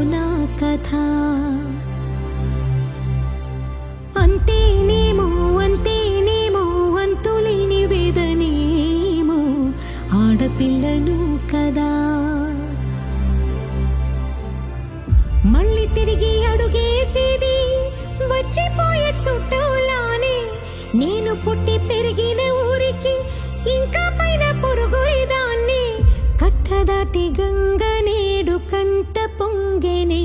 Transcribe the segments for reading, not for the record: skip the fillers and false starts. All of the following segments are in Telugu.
నా కథ. అంతేనేమో అంతేనేమో అంతులేని వేదనేమో ఆడపిల్లను కదా. మళ్ళీ తిరిగి అడుగేసేది వచ్చిపోయే చుట్టూలానే. నేను పుట్టి పెరిగిన ఊరికి ఇంకా పైన పొరుగురిదాన్ని. కట్టదాటి గంగ నేడు కంట పొంగెనే.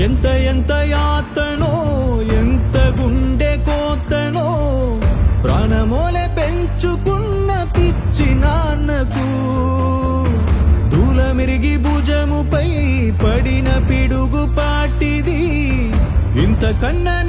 ఎంత ఎంత యాతనో ఎంత గుండె కోతనో ప్రాణమోలే పెంచుకున్న పిచ్చి నాన్నకు. దూలమిరిగి భుజముపై పడిన పిడుగు పాటిది ఇంతకన్నా